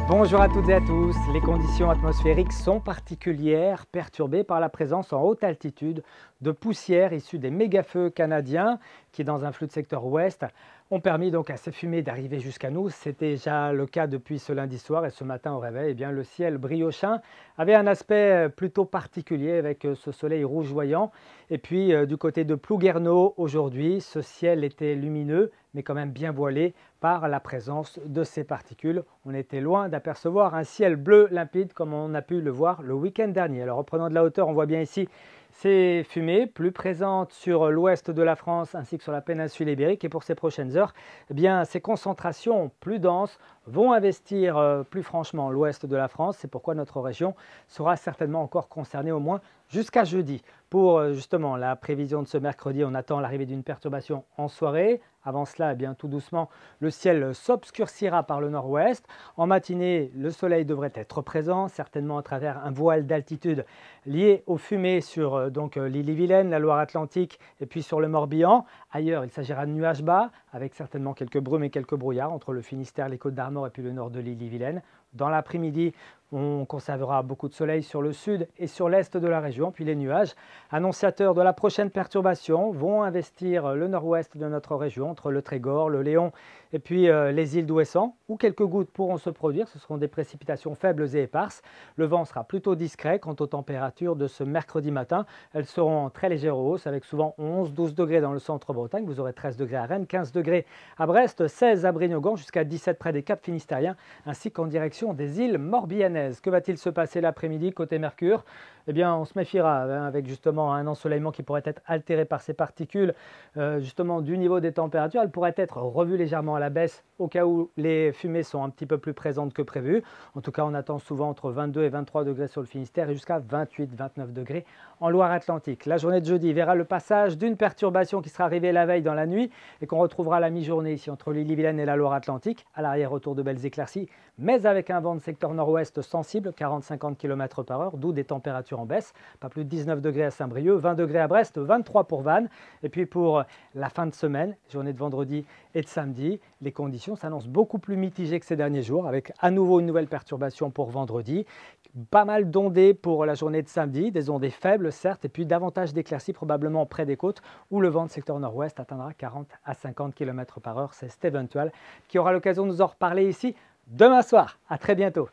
Bonjour à toutes et à tous. Les conditions atmosphériques sont particulières, perturbées par la présence en haute altitude de poussière issue des méga-feux canadiens qui, dans un flux de secteur ouest, ont permis donc à ces fumées d'arriver jusqu'à nous. C'était déjà le cas depuis ce lundi soir et ce matin au réveil, le ciel briochin avait un aspect plutôt particulier avec ce soleil rougeoyant. Et puis du côté de Plouguerneau, aujourd'hui, ce ciel était lumineux mais quand même bien voilé par la présence de ces particules. On était loin d'apercevoir un ciel bleu limpide comme on a pu le voir le week-end dernier. Alors reprenant de la hauteur, on voit bien ici ces fumées plus présentes sur l'ouest de la France ainsi que sur la péninsule ibérique. Et pour ces prochaines heures, ces concentrations plus denses vont investir plus franchement l'ouest de la France. C'est pourquoi notre région sera certainement encore concernée au moins jusqu'à jeudi. Pour justement la prévision de ce mercredi, on attend l'arrivée d'une perturbation en soirée. Avant cela, tout doucement, le ciel s'obscurcira par le nord-ouest. En matinée, le soleil devrait être présent, certainement à travers un voile d'altitude lié aux fumées sur l'île-et-Vilaine, la Loire-Atlantique et puis sur le Morbihan. Ailleurs, il s'agira de nuages bas avec certainement quelques brumes et quelques brouillards entre le Finistère, les Côtes-d'Armor et puis le nord de l'île-et-Vilaine. Dans l'après-midi, on conservera beaucoup de soleil sur le sud et sur l'est de la région. Puis les nuages, annonciateurs de la prochaine perturbation, vont investir le nord-ouest de notre région, entre le Trégor, le Léon et puis les îles d'Ouessant, où quelques gouttes pourront se produire. Ce seront des précipitations faibles et éparses. Le vent sera plutôt discret quant aux températures de ce mercredi matin. Elles seront en très légère hausse, avec souvent 11-12 degrés dans le centre-Bretagne. Vous aurez 13 degrés à Rennes, 15 degrés à Brest, 16 à Brignogan, jusqu'à 17 près des Caps Finistériens, ainsi qu'en direction des îles Morbihanaises. Que va-t-il se passer l'après-midi côté Mercure ? On se méfiera avec justement un ensoleillement qui pourrait être altéré par ces particules justement du niveau des températures. Elle pourrait être revue légèrement à la baisse au cas où les fumées sont un petit peu plus présentes que prévu. En tout cas, on attend souvent entre 22 et 23 degrés sur le Finistère et jusqu'à 28-29 degrés en Loire-Atlantique. La journée de jeudi verra le passage d'une perturbation qui sera arrivée la veille dans la nuit et qu'on retrouvera à la mi-journée ici entre l'île-et-Vilaine et la Loire-Atlantique. À l'arrière, retour de belles éclaircies, mais avec un vent de secteur nord-ouest sensible, 40-50 km/h, d'où des températures en baisse. Pas plus de 19 degrés à Saint-Brieuc, 20 degrés à Brest, 23 pour Vannes. Et puis pour la fin de semaine, journée de vendredi et de samedi, les conditions s'annoncent beaucoup plus mitigées que ces derniers jours, avec à nouveau une nouvelle perturbation pour vendredi. Pas mal d'ondées pour la journée de samedi, des ondées faibles certes, et puis davantage d'éclaircies probablement près des côtes, où le vent de secteur nord-ouest atteindra 40 à 50 km/h. C'est Steven Tual qui aura l'occasion de nous en reparler ici demain soir. À très bientôt.